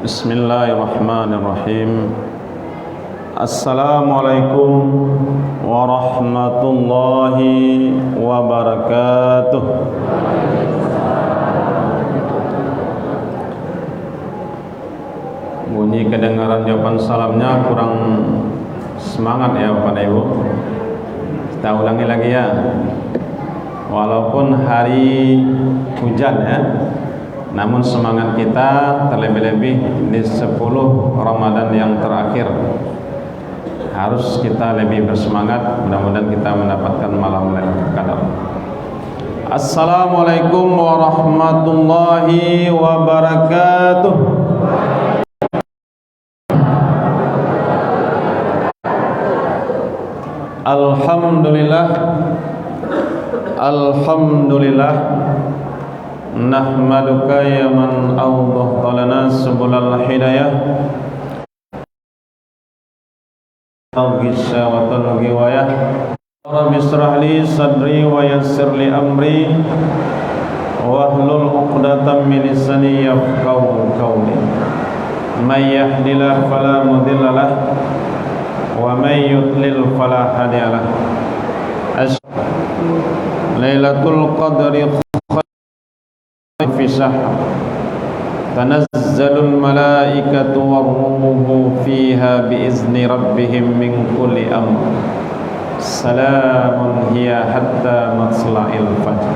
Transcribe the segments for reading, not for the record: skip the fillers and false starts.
Bismillahirrahmanirrahim. Assalamualaikum warahmatullahi wabarakatuh. Bunyi kedengaran jawaban salamnya kurang semangat ya Bapak dan Ibu. Kita ulangi lagi ya. Walaupun hari hujan ya, namun semangat kita terlebih-lebih di 10 Ramadan yang terakhir harus kita lebih bersemangat. Mudah-mudahan kita mendapatkan malam Lailatul Qadar. Assalamualaikum warahmatullahi wabarakatuh. Alhamdulillah, alhamdulillah, nahmaduka ya man awdahta lana subulal hidayah al-gisya wa tal-giwayah. Rabbi israh li sadri wa yassir li amri wahlul 'uqdatam min lisani yafqahu qawli. May yahdihillahu fala mudilla lahu wa may yudlil fala hadiya lahu. Lailatul Qadri fi sahar tanazzalul malaikatu war-ruhu fiha biizni rabbihim min kulli amr. Salamun hiya hatta matla'il fajr.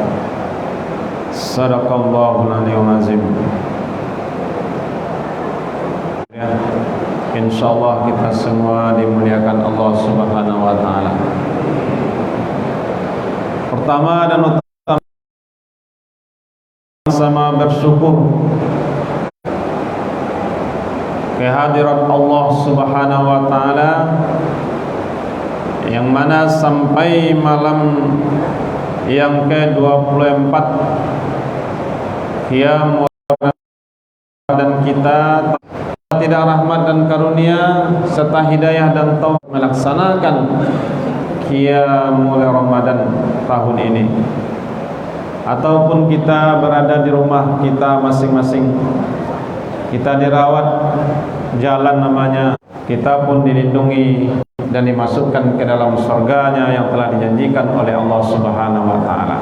Sadaqallahul aliyyul azim. Insyaallah kita semua dimuliakan Allah Subhanahu wa taala. Pertama dan utama sama bersyukur kehadirat Allah Subhanahu wa taala yang mana sampai malam yang ke-24 qiyam dan kita tidak rahmat dan karunia serta hidayah dan taufik melaksanakan qiyamul Ramadan tahun ini, ataupun kita berada di rumah kita masing-masing, kita dirawat, jalan namanya, kita pun dilindungi dan dimasukkan ke dalam surganya yang telah dijanjikan oleh Allah Subhanahu wa taala.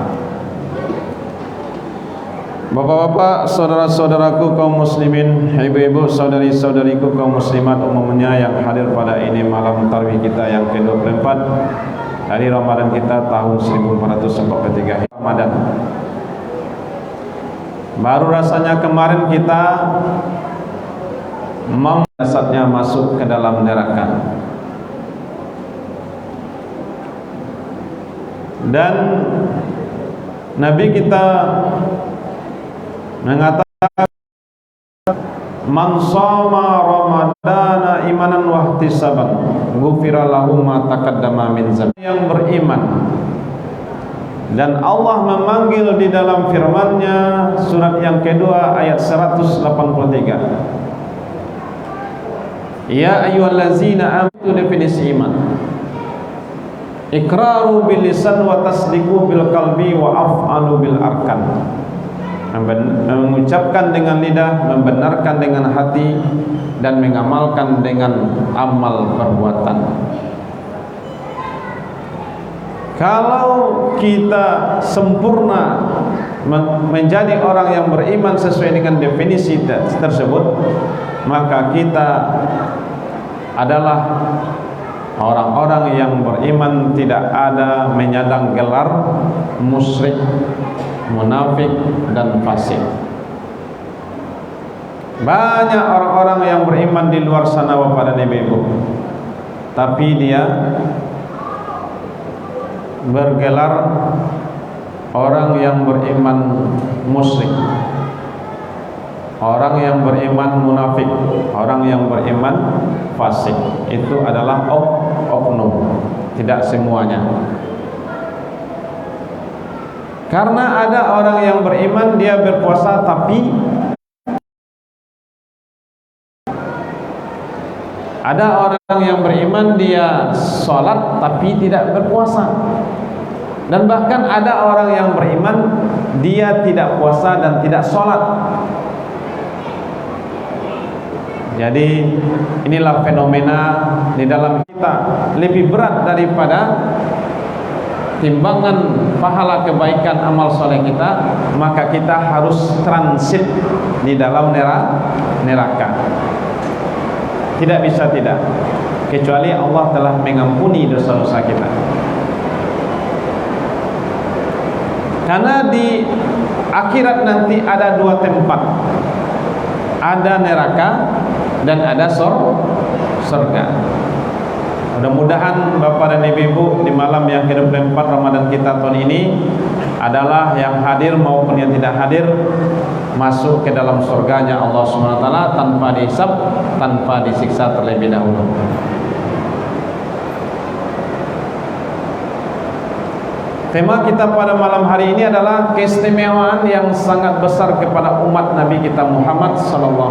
Bapak-bapak, saudara-saudaraku kaum muslimin, ibu-ibu, saudari-saudariku kaum muslimat umumnya yang hadir pada ini malam tarawih kita yang ke-24 dari Ramadan kita tahun 1443 Ramadan. Baru rasanya kemarin kita jasadnya masuk ke dalam neraka. Dan Nabi kita mengatakan man shoma ramadana imanan wa ihtisaban ghufira lahu ma taqaddama min dzambi. Yang beriman dan Allah memanggil di dalam firman-Nya surat yang kedua ayat 183. Ya ayyuhallazina amanu, definisi iman: iqraru bil lisan wa tasdiqu bil qalbi wa af'alu bil arkan. Mengucapkan dengan lidah, membenarkan dengan hati, dan mengamalkan dengan amal perbuatan. Kalau kita sempurna menjadi orang yang beriman sesuai dengan definisi tersebut, maka kita adalah orang-orang yang beriman, tidak ada menyandang gelar musyrik, munafik, dan fasik. Banyak orang-orang yang beriman di luar sana Bapak dan Ibu, tapi dia bergelar orang yang beriman musyrik, orang yang beriman munafik, orang yang beriman fasik. Itu adalah oknum, tidak semuanya. Karena ada orang yang beriman, dia berpuasa, tapi ada orang yang beriman, dia sholat tapi tidak berpuasa. Dan bahkan ada orang yang beriman, dia tidak puasa dan tidak sholat. Jadi inilah fenomena di dalam kita lebih berat daripada timbangan pahala kebaikan amal soleh kita, maka kita harus transit di dalam neraka. Tidak bisa tidak, kecuali Allah telah mengampuni dosa-dosa kita. Karena di akhirat nanti ada dua tempat, ada neraka dan ada surga. Mudah-mudahan Bapak dan Ibu di malam yang ke-24 Ramadan kita tahun ini adalah yang hadir maupun yang tidak hadir masuk ke dalam surganya Allah SWT tanpa dihisab, tanpa disiksa terlebih dahulu. Tema kita pada malam hari ini adalah keistimewaan yang sangat besar kepada umat Nabi kita Muhammad SAW.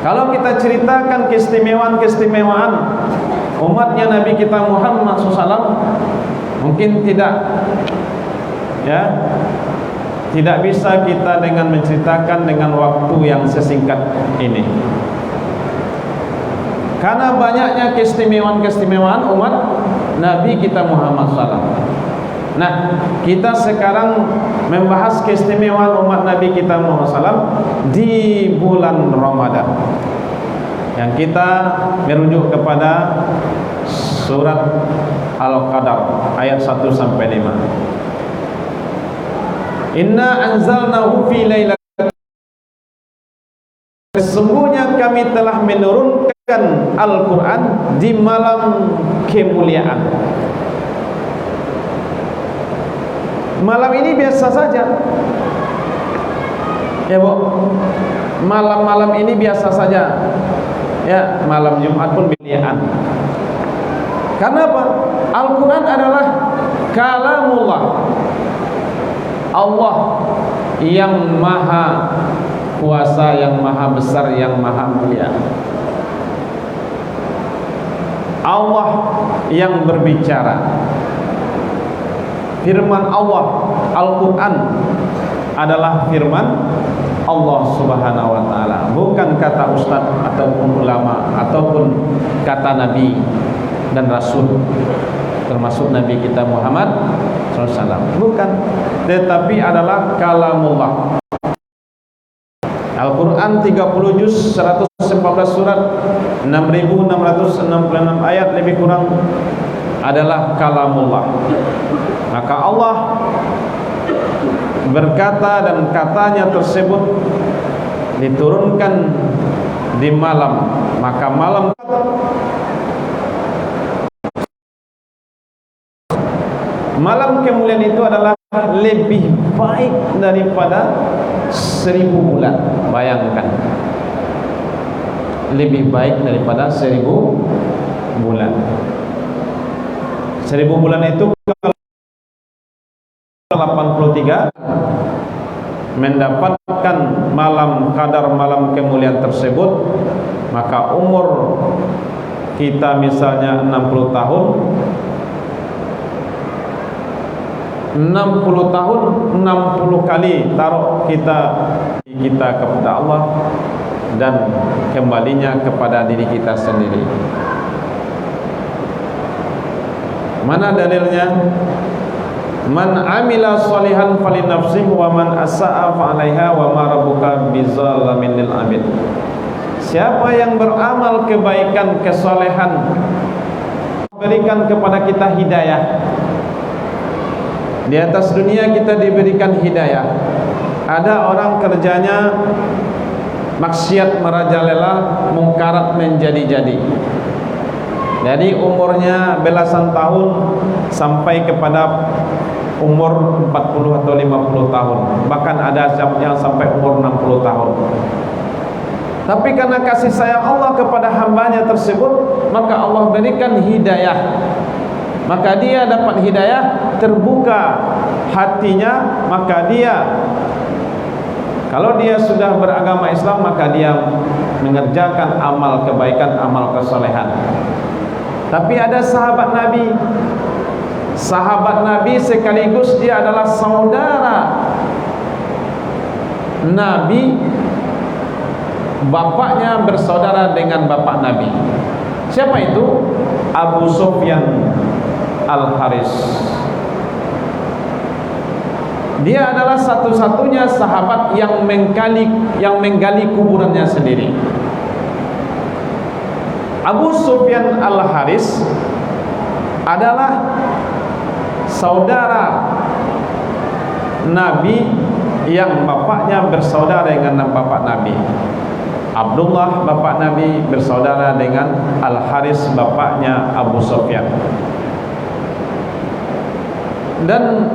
Kalau kita ceritakan keistimewaan umatnya Nabi kita Muhammad SAW, mungkin tidak bisa kita dengan menceritakan dengan waktu yang sesingkat ini. Karena banyaknya keistimewaan umat Nabi kita Muhammad SAW. Nah, kita sekarang membahas keistimewaan umat Nabi kita Muhammad SAW di bulan Ramadan, yang kita merujuk kepada surat Al-Qadar ayat 1 sampai 5. Inna anzalnahu fi lailatul, sesungguhnya kami telah menurunkan Al-Quran di malam kemuliaan. Malam ini biasa saja, ya Bu. Malam-malam ini biasa saja, ya. Malam Jumat pun kemuliaan. Karena apa? Al-Quran adalah kalamullah, Allah yang maha kuasa, yang maha besar, yang maha mulia. Allah yang berbicara. Firman Allah, Al-Quran adalah firman Allah Subhanahu wa ta'ala, bukan kata ustaz ataupun ulama ataupun kata Nabi dan Rasul, termasuk Nabi kita Muhammad SAW. Bukan, tetapi adalah kalamullah. Al-Quran 30 juz, 114 surat, 6.666 ayat lebih kurang adalah kalamullah. Maka Allah berkata dan katanya tersebut diturunkan di malam. Maka malam kemuliaan itu adalah lebih baik daripada 1000 bulan. Bayangkan, lebih baik daripada 1000 bulan. 1000 bulan itu 83 mendapatkan malam qadar, malam kemuliaan tersebut, maka umur kita misalnya 60 tahun, 60 tahun 60 kali taruh kita kepada Allah dan kembalinya kepada diri kita sendiri. Mana dalilnya? Man amila sholihan falinafsihi wa man asa'a fa'alaiha wa ma rabbuka bizallamin lil 'abid. Siapa yang beramal kebaikan, kesolehan, berikan kepada kita hidayah. Di atas dunia kita diberikan hidayah. Ada orang kerjanya maksiat merajalela, mungkarat menjadi-jadi. Dari umurnya belasan tahun sampai kepada umur 40 atau 50 tahun. Bahkan ada yang sampai umur 60 tahun. Tapi karena kasih sayang Allah kepada hambanya tersebut, maka Allah berikan hidayah. Maka dia dapat hidayah, terbuka hatinya, maka dia, kalau dia sudah beragama Islam, maka dia mengerjakan amal kebaikan, amal kesolehan. Tapi ada sahabat Nabi sekaligus dia adalah saudara Nabi bapaknya bersaudara dengan bapak Nabi. Siapa itu? Abu Sufyan Al-Haris. Dia adalah satu-satunya sahabat yang menggali kuburannya sendiri. Abu Sufyan Al-Haris adalah saudara Nabi yang bapaknya bersaudara dengan bapak Nabi. Abdullah bapak Nabi bersaudara dengan Al-Haris bapaknya Abu Sufyan. Dan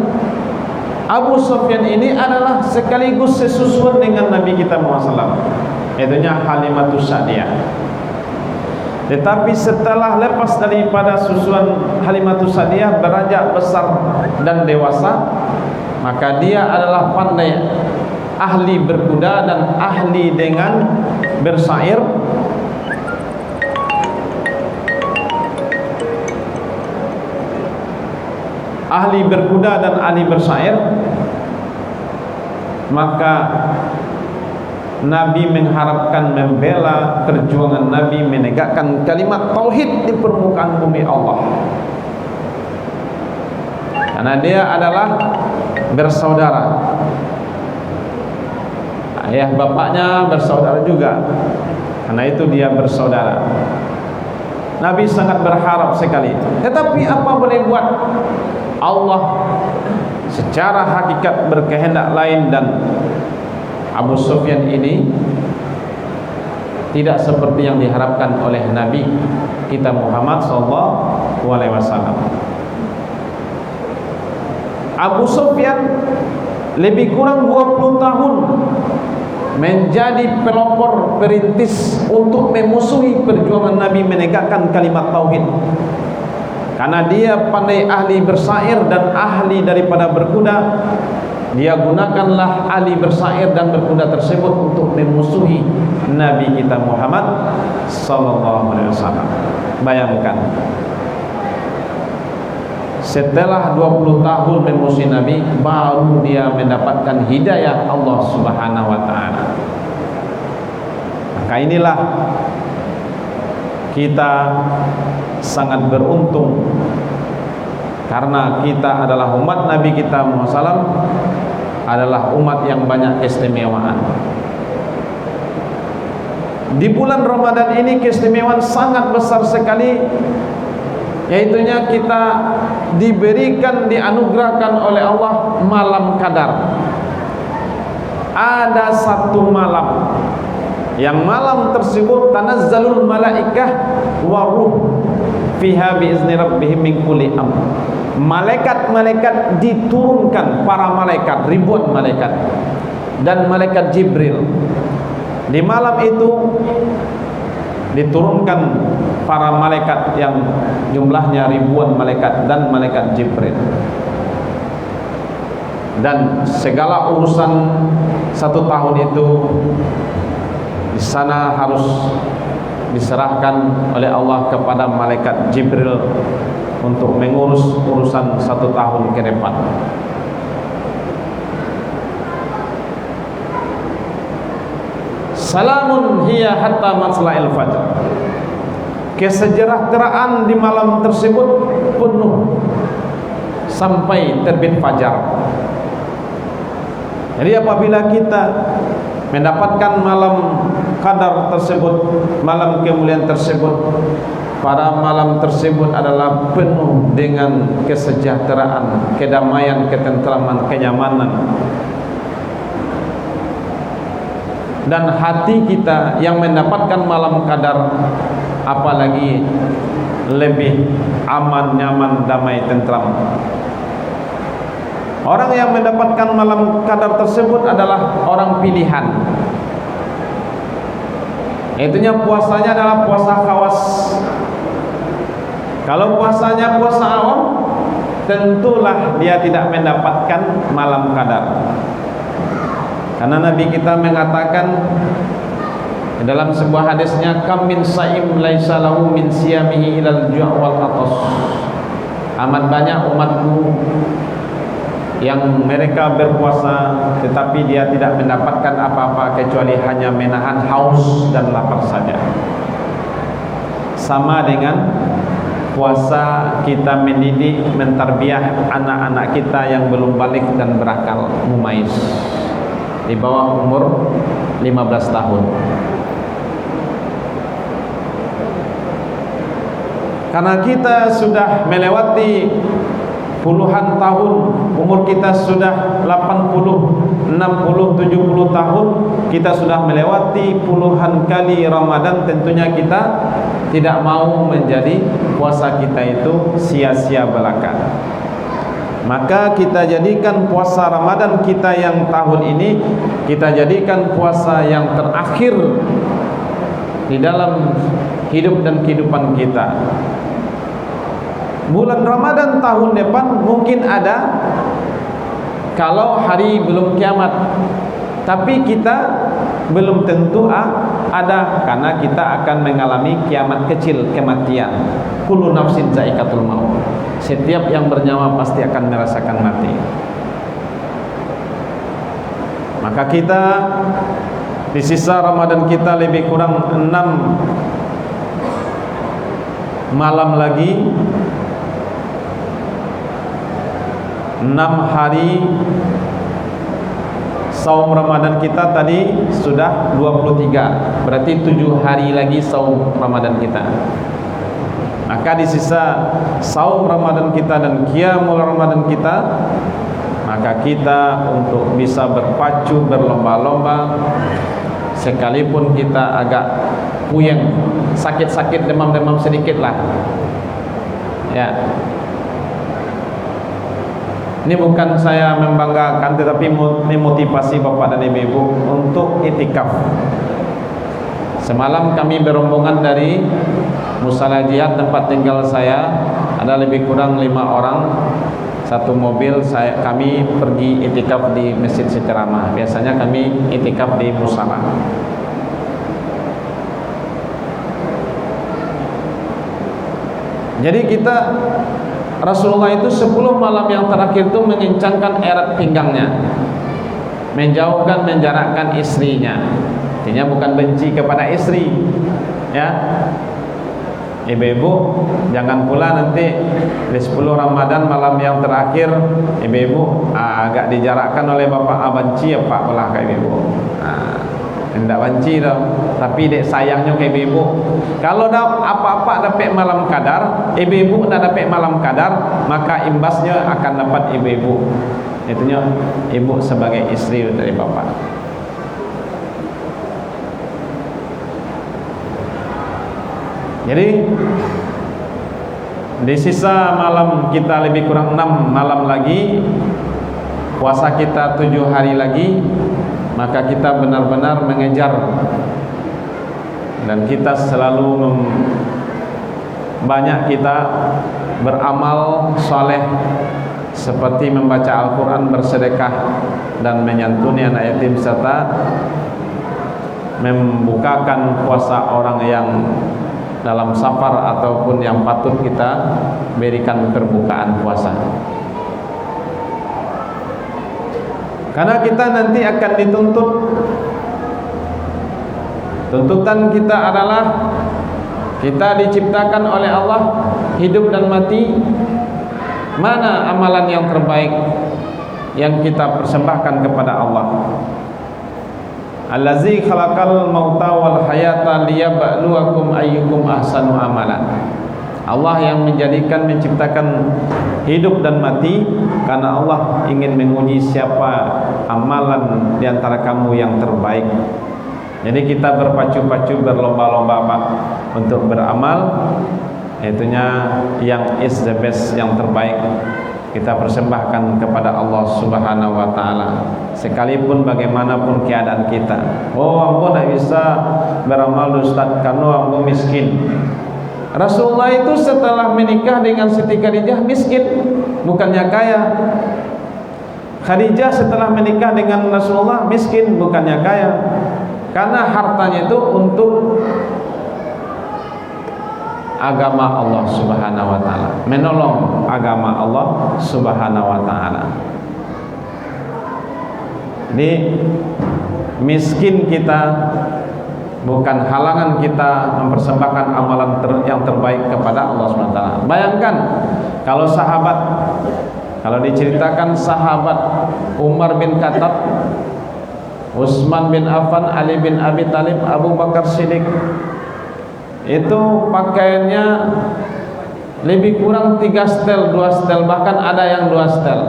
Abu Sufyan ini adalah sekaligus sesusuan dengan Nabi kita Muhammad SAW, yaitunya Halimatus Sa'diyah. Tetapi setelah lepas daripada susuan Halimatus Sa'diyah, beranjak besar dan dewasa, maka dia adalah pandai, ahli berkuda dan ahli dengan bersair. Ahli berkuda dan ahli bersair. Maka Nabi mengharapkan membela perjuangan Nabi menegakkan kalimat tauhid di permukaan bumi Allah, karena dia adalah bersaudara. Ayah bapaknya bersaudara juga, karena itu dia bersaudara. Nabi sangat berharap sekali. Tetapi apa boleh buat, Allah secara hakikat berkehendak lain, dan Abu Sufyan ini tidak seperti yang diharapkan oleh Nabi kita Muhammad SAW. Abu Sufyan lebih kurang 20 tahun menjadi pelopor perintis untuk memusuhi perjuangan Nabi menegakkan kalimat tauhid. Karena dia pandai ahli bersair dan ahli daripada berkuda, dia gunakanlah ahli bersair dan berkuda tersebut untuk memusuhi Nabi kita Muhammad SAW. Bayangkan, setelah 20 tahun memusuhi Nabi, baru dia mendapatkan hidayah Allah Subhanahu wa ta'ala. Maka inilah kita sangat beruntung, karena kita adalah umat Nabi kita Muhammad SAW, adalah umat yang banyak keistimewaan. Di bulan Ramadan ini keistimewaan sangat besar sekali, yaitunya kita diberikan, dianugerahkan oleh Allah malam qadar. Ada satu malam yang malam tersebut tanazzalul malaikah wa ruh fiha biizni rabbihim min kulli amr. Malaikat-malaikat diturunkan, para malaikat, ribuan malaikat, dan malaikat Jibril. Di malam itu diturunkan para malaikat yang jumlahnya ribuan malaikat dan malaikat Jibril. Dan segala urusan satu tahun itu di sana harus diserahkan oleh Allah kepada malaikat Jibril untuk mengurus urusan satu tahun ke depan. Salamun hiya hatta matla'il fajr. Kesejahteraan di malam tersebut penuh sampai terbit fajar. Jadi apabila kita mendapatkan malam qadar tersebut, malam kemuliaan tersebut, pada malam tersebut adalah penuh dengan kesejahteraan, kedamaian, ketentraman, kenyamanan. Dan hati kita yang mendapatkan malam qadar apalagi lebih aman, nyaman, damai, tentram. Orang yang mendapatkan malam qadar tersebut adalah orang pilihan. Itunya puasanya adalah puasa khawas. Kalau puasanya puasa awam, tentulah dia tidak mendapatkan malam qadar. Karena Nabi kita mengatakan dalam sebuah hadisnya, kam min saim laisa lahu min siyamihi ilal ju' wal atas. Amat banyak umatku yang mereka berpuasa tetapi dia tidak mendapatkan apa-apa kecuali hanya menahan haus dan lapar saja. Sama dengan puasa kita mendidik, mentarbiah anak-anak kita yang belum balik dan berakal mumayyiz di bawah umur 15 tahun. Karena kita sudah melewati puluhan tahun, umur kita sudah 80, 60, 70 tahun, kita sudah melewati puluhan kali Ramadan, tentunya kita tidak mau menjadi puasa kita itu sia-sia belaka. Maka kita jadikan puasa Ramadan kita yang tahun ini, kita jadikan puasa yang terakhir di dalam hidup dan kehidupan kita. Bulan Ramadan tahun depan mungkin ada, kalau hari belum kiamat, tapi kita belum tentu ada, karena kita akan mengalami kiamat kecil, kematian. Kullu nafsin za'iqatul maut. Setiap yang bernyawa pasti akan merasakan mati. Maka kita di sisa Ramadan kita lebih kurang 6 malam lagi, 6 hari saum Ramadan kita tadi sudah 23, berarti 7 hari lagi saum Ramadan kita. Maka di sisa saum Ramadan kita dan qiyamul Ramadan kita, maka kita untuk bisa berpacu berlomba-lomba, sekalipun kita agak puyeng, sakit-sakit, demam-demam sedikit lah ya. Ini bukan saya membanggakan, tetapi ini motivasi Bapak dan Ibu untuk itikaf. Semalam kami berombongan dari Musala Jihad, tempat tinggal saya, ada lebih kurang 5 orang, satu mobil. Kami pergi itikaf di Masjid Secerama. Biasanya kami itikaf di Musala. Jadi Rasulullah itu 10 malam yang terakhir itu mengencangkan erat pinggangnya, menjauhkan, menjarakkan istrinya. Artinya bukan benci kepada istri ya. Ibu-ibu jangan pula nanti di 10 Ramadan malam yang terakhir ibu-ibu agak dijarakkan oleh bapak, benci ya pak ulah ke ibu. Tidak benci dah, tapi dek sayangnya ke ibu. Kalau dah apa-apa dapat malam kadar, ibu-ibu dah dapat malam kadar, maka imbasnya akan dapat ibu-ibu. Itunya ibu sebagai istri dari bapak. Jadi di sisa malam kita lebih kurang 6 malam lagi, puasa kita 7 hari lagi, maka kita benar-benar mengejar dan kita selalu banyak kita beramal saleh seperti membaca Al-Quran, bersedekah dan menyantuni anak yatim, serta membukakan puasa orang yang dalam safar ataupun yang patut kita berikan perbukaan puasa. Karena kita nanti akan dituntut. Tuntutan kita adalah kita diciptakan oleh Allah hidup dan mati. Mana amalan yang terbaik yang kita persembahkan kepada Allah? Allazi khalaqal mauta wal hayata liyabluwakum ayyukum ahsanu amalan. Allah yang menciptakan hidup dan mati karena Allah ingin menguji siapa amalan di antara kamu yang terbaik. Jadi kita berpacu-pacu, berlomba-lomba Pak untuk beramal, itunya yang is the best, yang terbaik kita persembahkan kepada Allah Subhanahu wa taala. Sekalipun bagaimanapun keadaan kita. Oh, ambo tidak bisa beramal Ustaz karena ambo miskin. Rasulullah itu setelah menikah dengan Siti Khadijah miskin, bukannya kaya. Khadijah setelah menikah dengan Rasulullah miskin, bukannya kaya. Karena hartanya itu untuk agama Allah Subhanahu wa taala, menolong agama Allah Subhanahu wa taala. Jadi miskin kita bukan halangan kita mempersembahkan amalan yang terbaik kepada Allah SWT. Bayangkan kalau sahabat, kalau diceritakan sahabat Umar bin Khattab, Utsman bin Affan, Ali bin Abi Thalib, Abu Bakar Siddiq, itu pakaiannya lebih kurang 3 setel, 2 setel, bahkan ada yang 2 setel,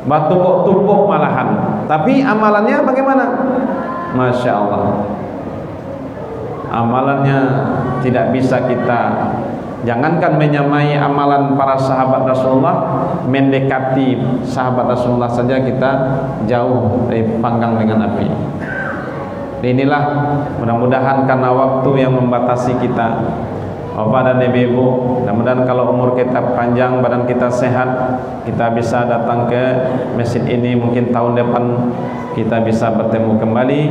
tumpuk-tumpuk malahan. Tapi amalannya bagaimana? Masya Allah, amalannya tidak bisa kita, jangankan menyamai amalan para sahabat Rasulullah, mendekati sahabat Rasulullah saja kita jauh dari panggang dengan api. Inilah mudah-mudahan karena waktu yang membatasi kita, Bapak dan Ibu, mudah-mudahan kalau umur kita panjang, badan kita sehat, kita bisa datang ke masjid ini. Mungkin tahun depan kita bisa bertemu kembali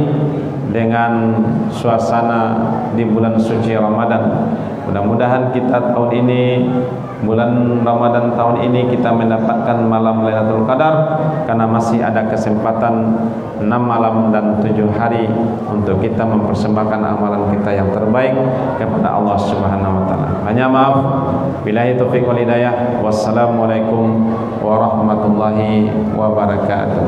dengan suasana di bulan suci Ramadan. Mudah-mudahan kita tahun ini, bulan Ramadan tahun ini, kita mendapatkan malam Lailatul Qadar, karena masih ada kesempatan 6 malam dan 7 hari untuk kita mempersembahkan amalan kita yang terbaik kepada Allah Subhanahu wa taala. Hanya maaf, billahi taufiq wal hidayah. Wassalamualaikum warahmatullahi wabarakatuh.